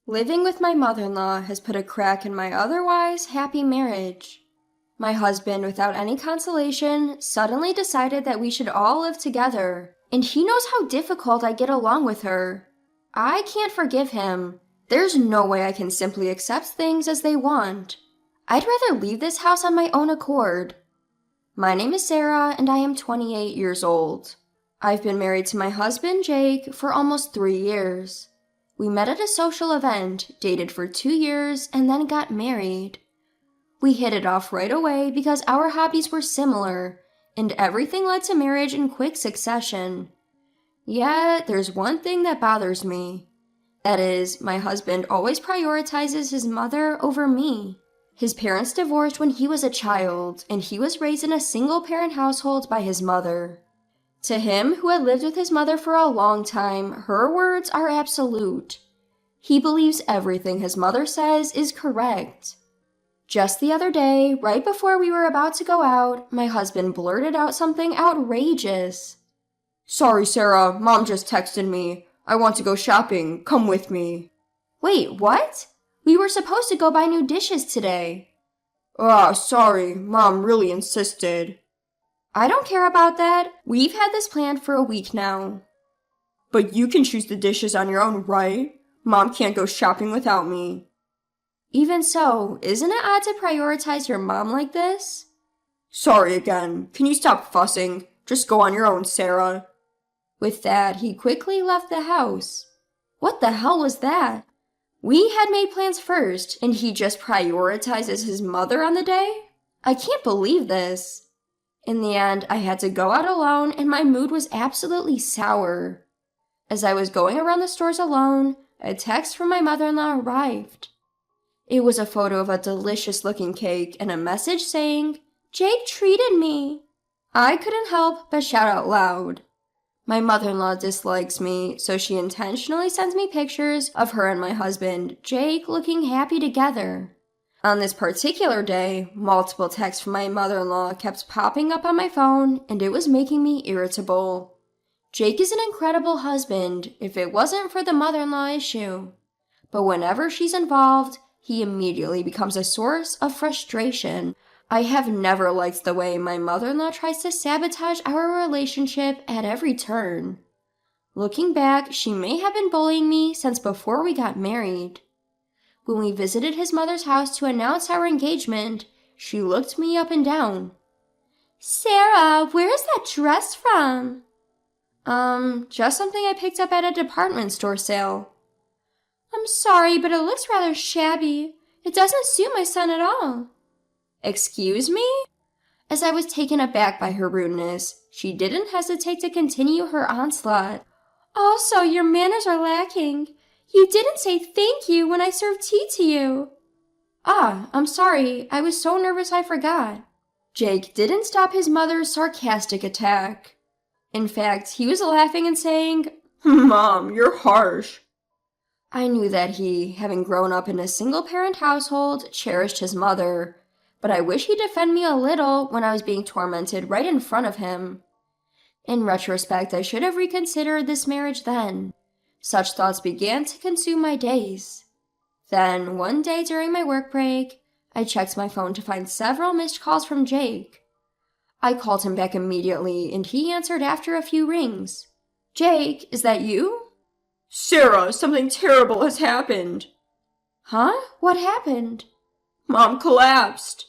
Living with my mother-in-law has put a crack in my otherwise happy marriage. My husband, without any consolation, suddenly decided that we should all live together, and he knows how difficult I get along with her. I can't forgive him. There's no way I can simply accept things as they want. I'd rather leave this house on my own accord. My name is Sarah, and I am 28 years old. I've been married to my husband, Jake, for almost 3 years. We met at a social event, dated for 2 years, and then got married. We hit it off right away because our hobbies were similar, and everything led to marriage in quick succession. Yet, there's one thing that bothers me. That is, my husband always prioritizes his mother over me. His parents divorced when he was a child, and he was raised in a single-parent household by his mother. To him, who had lived with his mother for a long time, her words are absolute. He believes everything his mother says is correct. Just the other day, right before we were about to go out, my husband blurted out something outrageous. "Sorry, Sarah, Mom just texted me. I want to go shopping. Come with me." Wait, what? We were supposed to go buy new dishes today. Sorry, Mom really insisted. I don't care about that. We've had this planned for a week now. But you can choose the dishes on your own, right? Mom can't go shopping without me. Even so, isn't it odd to prioritize your mom like this? Sorry again. Can you stop fussing? Just go on your own, Sarah. With that, he quickly left the house. What the hell was that? We had made plans first, and he just prioritizes his mother on the day? I can't believe this. In the end, I had to go out alone, and my mood was absolutely sour. As I was going around the stores alone, a text from my mother-in-law arrived. It was a photo of a delicious-looking cake and a message saying, "Jake treated me." I couldn't help but shout out loud. My mother-in-law dislikes me, so she intentionally sends me pictures of her and my husband, Jake, looking happy together. On this particular day, multiple texts from my mother-in-law kept popping up on my phone, and it was making me irritable. Jake is an incredible husband, if it wasn't for the mother-in-law issue. But whenever she's involved, he immediately becomes a source of frustration. I have never liked the way my mother-in-law tries to sabotage our relationship at every turn. Looking back, she may have been bullying me since before we got married. When we visited his mother's house to announce our engagement, she looked me up and down. "Sarah, where is that dress from?" Just something I picked up at a department store sale." "I'm sorry, but it looks rather shabby. It doesn't suit my son at all." "Excuse me?" As I was taken aback by her rudeness, she didn't hesitate to continue her onslaught. "Also, your manners are lacking. You didn't say thank you when I served tea to you." I'm sorry. I was so nervous I forgot." Jake didn't stop his mother's sarcastic attack. In fact, he was laughing and saying, "Mom, you're harsh." I knew that he, having grown up in a single-parent household, cherished his mother, but I wish he'd defend me a little when I was being tormented right in front of him. In retrospect, I should have reconsidered this marriage then. Such thoughts began to consume my days. Then, one day during my work break, I checked my phone to find several missed calls from Jake. I called him back immediately, and he answered after a few rings. "Jake, is that you?" "Sarah, something terrible has happened." "Huh? What happened?" "Mom collapsed."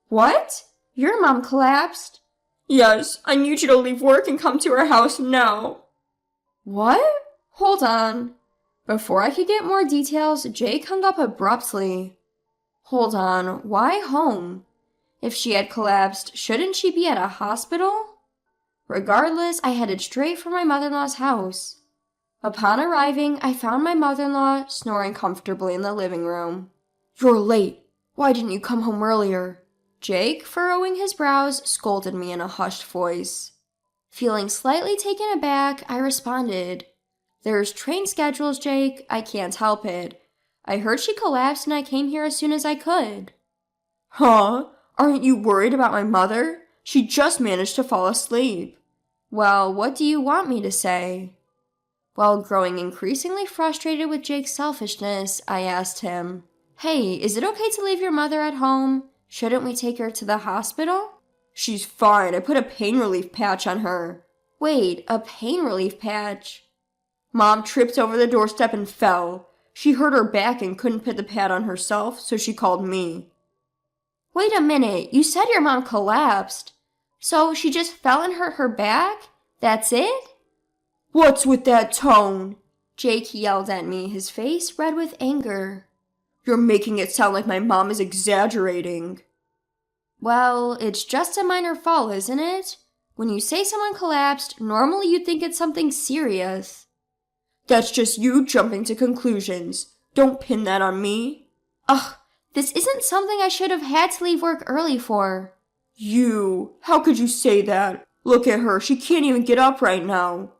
"What? Your mom collapsed?" "Yes, I need you to leave work and come to our house now." "What? Hold on." Before I could get more details, Jake hung up abruptly. Hold on, why home? If she had collapsed, shouldn't she be at a hospital? Regardless, I headed straight for my mother-in-law's house. Upon arriving, I found my mother-in-law snoring comfortably in the living room. "You're late. Why didn't you come home earlier?" Jake, furrowing his brows, scolded me in a hushed voice. Feeling slightly taken aback, I responded, "There's train schedules, Jake. I can't help it. I heard she collapsed and I came here as soon as I could." "Huh? Aren't you worried about my mother? She just managed to fall asleep." "Well, what do you want me to say?" While growing increasingly frustrated with Jake's selfishness, I asked him, "Hey, is it okay to leave your mother at home? Shouldn't we take her to the hospital?" "She's fine. I put a pain relief patch on her." "Wait, a pain relief patch?" "Mom tripped over the doorstep and fell. She hurt her back and couldn't put the pad on herself, so she called me." "Wait a minute, you said your mom collapsed. So she just fell and hurt her back? That's it?" "What's with that tone?" Jake yelled at me, his face red with anger. "You're making it sound like my mom is exaggerating." "Well, it's just a minor fall, isn't it? When you say someone collapsed, normally you'd think it's something serious." "That's just you jumping to conclusions. Don't pin that on me." "Ugh, this isn't something I should have had to leave work early for." "You, how could you say that? Look at her, she can't even get up right now."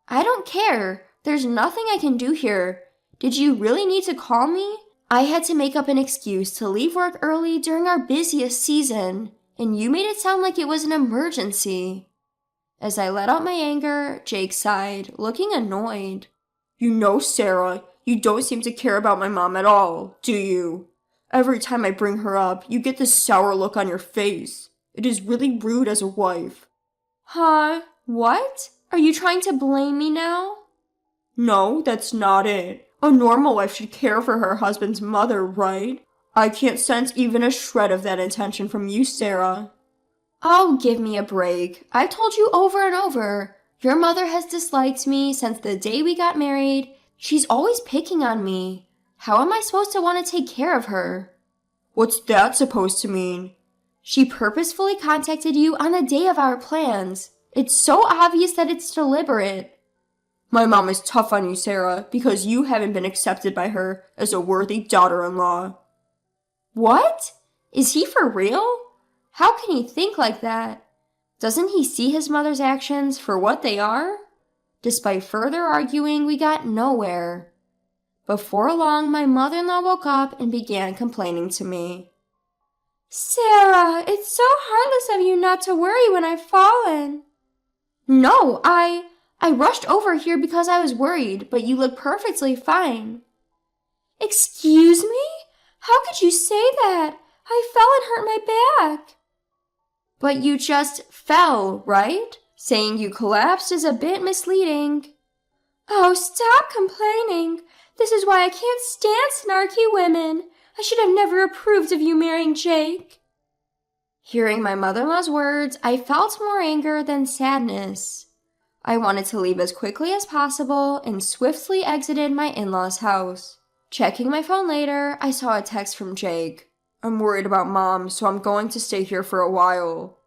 "I don't care. There's nothing I can do here. Did you really need to call me? I had to make up an excuse to leave work early during our busiest season, and you made it sound like it was an emergency." As I let out my anger, Jake sighed, looking annoyed. "You know, Sarah, you don't seem to care about my mom at all, do you? Every time I bring her up, you get this sour look on your face. It is really rude as a wife." "Huh? What? Are you trying to blame me now?" "No, that's not it. A normal wife should care for her husband's mother, right? I can't sense even a shred of that intention from you, Sarah." "Oh, give me a break. I've told you over and over. Your mother has disliked me since the day we got married. She's always picking on me. How am I supposed to want to take care of her?" "What's that supposed to mean?" "She purposefully contacted you on the day of our plans. It's so obvious that it's deliberate." "My mom is tough on you, Sarah, because you haven't been accepted by her as a worthy daughter-in-law." "What? Is he for real? How can he think like that? Doesn't he see his mother's actions for what they are?" Despite further arguing, we got nowhere. Before long, my mother-in-law woke up and began complaining to me. "Sarah, it's so heartless of you not to worry when I've fallen." "No, I rushed over here because I was worried, but you look perfectly fine." "Excuse me? How could you say that? I fell and hurt my back." "But you just fell, right? Saying you collapsed is a bit misleading." "Oh, stop complaining. This is why I can't stand snarky women. I should have never approved of you marrying Jake." Hearing my mother-in-law's words, I felt more anger than sadness. I wanted to leave as quickly as possible and swiftly exited my in-laws' house. Checking my phone later, I saw a text from Jake. "I'm worried about Mom, so I'm going to stay here for a while."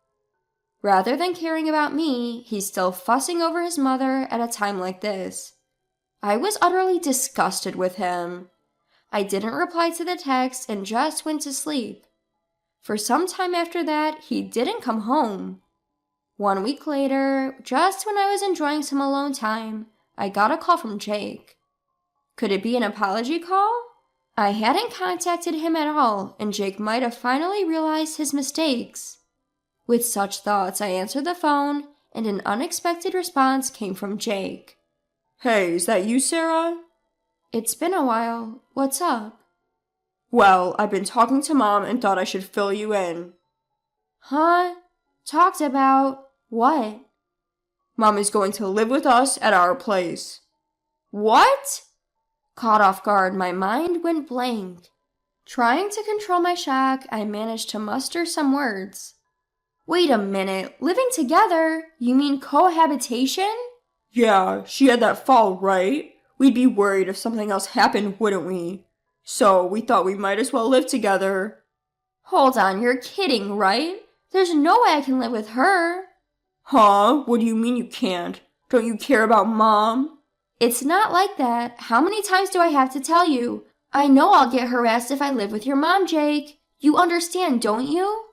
Rather than caring about me, he's still fussing over his mother at a time like this. I was utterly disgusted with him. I didn't reply to the text and just went to sleep. For some time after that, he didn't come home. 1 week later, just when I was enjoying some alone time, I got a call from Jake. Could it be an apology call? I hadn't contacted him at all, and Jake might have finally realized his mistakes. With such thoughts, I answered the phone, and an unexpected response came from Jake. "Hey, is that you, Sarah?" "It's been a while. What's up?" "Well, I've been talking to Mom and thought I should fill you in." "Huh? Talked about what?" "Mom is going to live with us at our place." "What?" Caught off guard, my mind went blank. Trying to control my shock, I managed to muster some words. "Wait a minute, living together? You mean cohabitation?" "Yeah, she had that fall, right? We'd be worried if something else happened, wouldn't we? So we thought we might as well live together." "Hold on, you're kidding, right? There's no way I can live with her." "Huh? What do you mean you can't? Don't you care about Mom?" "It's not like that. How many times do I have to tell you? I know I'll get harassed if I live with your mom, Jake. You understand, don't you?"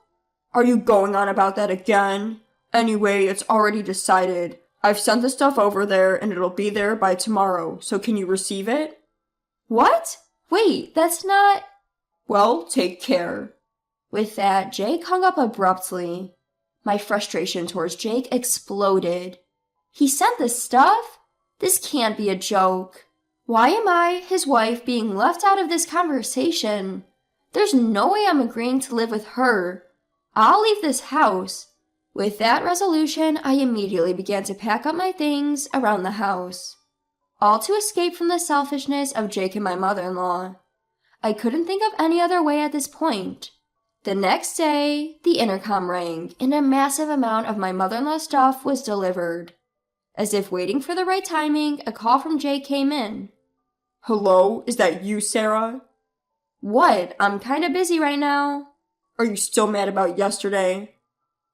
"Are you going on about that again? Anyway, it's already decided. I've sent the stuff over there and it'll be there by tomorrow, so can you receive it?" "What? Wait, that's not..." "Well, take care." With that, Jake hung up abruptly. My frustration towards Jake exploded. He sent the stuff? This can't be a joke. Why am I, his wife, being left out of this conversation? There's no way I'm agreeing to live with her. I'll leave this house. With that resolution, I immediately began to pack up my things around the house, all to escape from the selfishness of Jake and my mother-in-law. I couldn't think of any other way at this point. The next day, the intercom rang, and a massive amount of my mother-in-law's stuff was delivered. As if waiting for the right timing, a call from Jake came in. Hello, is that you, Sarah? What? I'm kinda busy right now. Are you still mad about yesterday?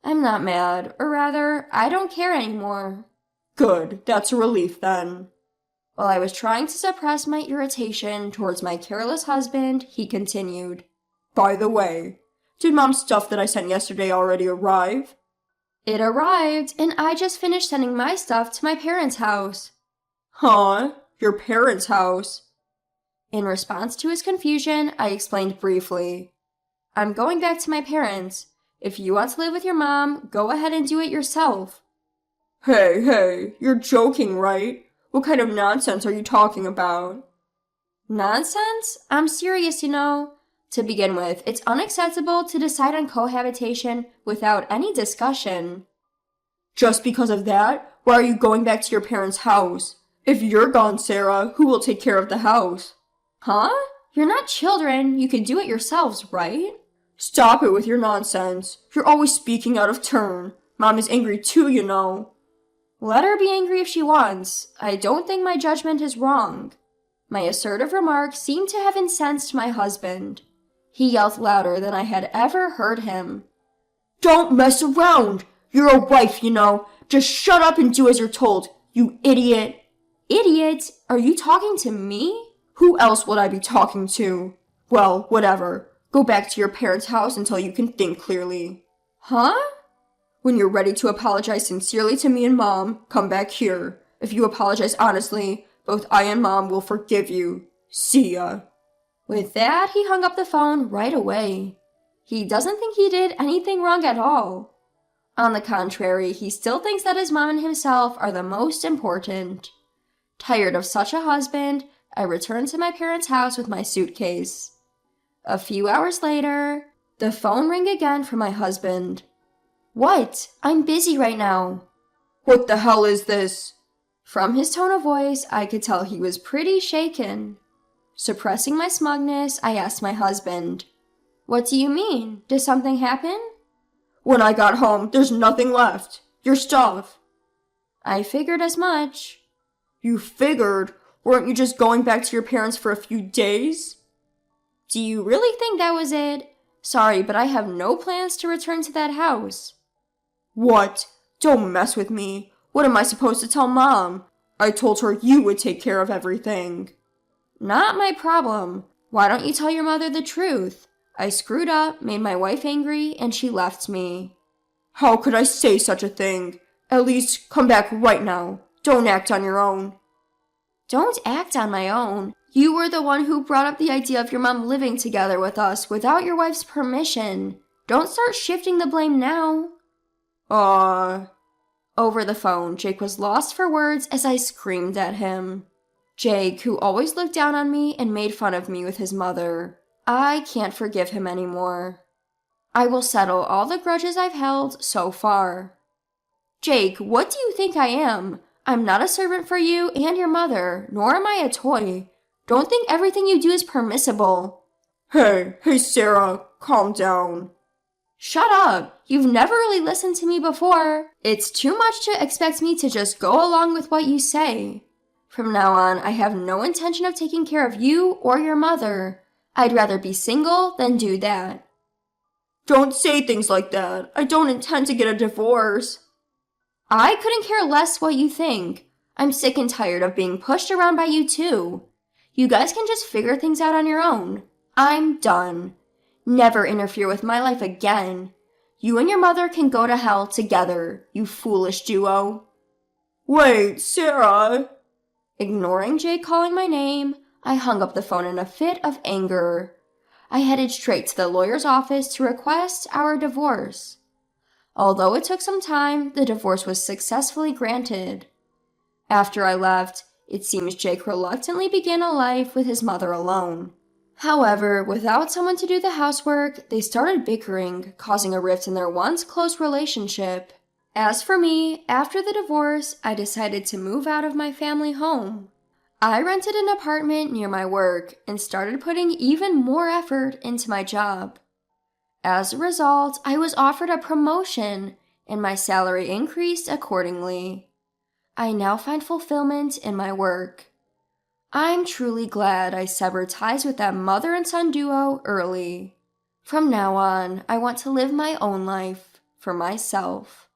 I'm not mad, or rather, I don't care anymore. Good, that's a relief then. While I was trying to suppress my irritation towards my careless husband, he continued. By the way, did Mom's stuff that I sent yesterday already arrive? It arrived, and I just finished sending my stuff to my parents' house. Huh? Your parents' house? In response to his confusion, I explained briefly. I'm going back to my parents. If you want to live with your mom, go ahead and do it yourself. Hey, you're joking, right? What kind of nonsense are you talking about? Nonsense? I'm serious, you know. To begin with, it's unacceptable to decide on cohabitation without any discussion. Just because of that, why are you going back to your parents' house? If you're gone, Sarah, who will take care of the house? Huh? You're not children. You can do it yourselves, right? Stop it with your nonsense. You're always speaking out of turn. Mom is angry too, you know. Let her be angry if she wants. I don't think my judgment is wrong. My assertive remark seemed to have incensed my husband. He yelled louder than I had ever heard him. Don't mess around! You're a wife, you know. Just shut up and do as you're told, you idiot. Idiot? Are you talking to me? Who else would I be talking to? Well, whatever. Go back to your parents' house until you can think clearly. Huh? When you're ready to apologize sincerely to me and Mom, come back here. If you apologize honestly, both I and Mom will forgive you. See ya. With that, he hung up the phone right away. He doesn't think he did anything wrong at all. On the contrary, he still thinks that his mom and himself are the most important. Tired of such a husband, I returned to my parents' house with my suitcase. A few hours later, the phone rang again from my husband. What? I'm busy right now. What the hell is this? From his tone of voice, I could tell he was pretty shaken. Suppressing my smugness, I asked my husband, What do you mean? Did something happen? When I got home, there's nothing left. Your stuff. I figured as much. You figured? Weren't you just going back to your parents for a few days? Do you really think that was it? Sorry, but I have no plans to return to that house. What? Don't mess with me. What am I supposed to tell Mom? I told her you would take care of everything. Not my problem. Why don't you tell your mother the truth? I screwed up, made my wife angry, and she left me. How could I say such a thing? At least come back right now. Don't act on your own. Don't act on my own. You were the one who brought up the idea of your mom living together with us without your wife's permission. Don't start shifting the blame now. Over the phone, Jake was lost for words as I screamed at him. Jake, who always looked down on me and made fun of me with his mother. I can't forgive him anymore. I will settle all the grudges I've held so far. Jake, what do you think I am? I'm not a servant for you and your mother, nor am I a toy. Don't think everything you do is permissible. Hey, Sarah, calm down. Shut up! You've never really listened to me before. It's too much to expect me to just go along with what you say. From now on, I have no intention of taking care of you or your mother. I'd rather be single than do that. Don't say things like that. I don't intend to get a divorce. I couldn't care less what you think. I'm sick and tired of being pushed around by you too. You guys can just figure things out on your own. I'm done. Never interfere with my life again. You and your mother can go to hell together, you foolish duo. Wait, Sarah. Ignoring Jake calling my name, I hung up the phone in a fit of anger. I headed straight to the lawyer's office to request our divorce. Although it took some time, the divorce was successfully granted. After I left, it seems Jake reluctantly began a life with his mother alone. However, without someone to do the housework, they started bickering, causing a rift in their once close relationship. As for me, after the divorce, I decided to move out of my family home. I rented an apartment near my work and started putting even more effort into my job. As a result, I was offered a promotion, and my salary increased accordingly. I now find fulfillment in my work. I'm truly glad I severed ties with that mother and son duo early. From now on, I want to live my own life for myself.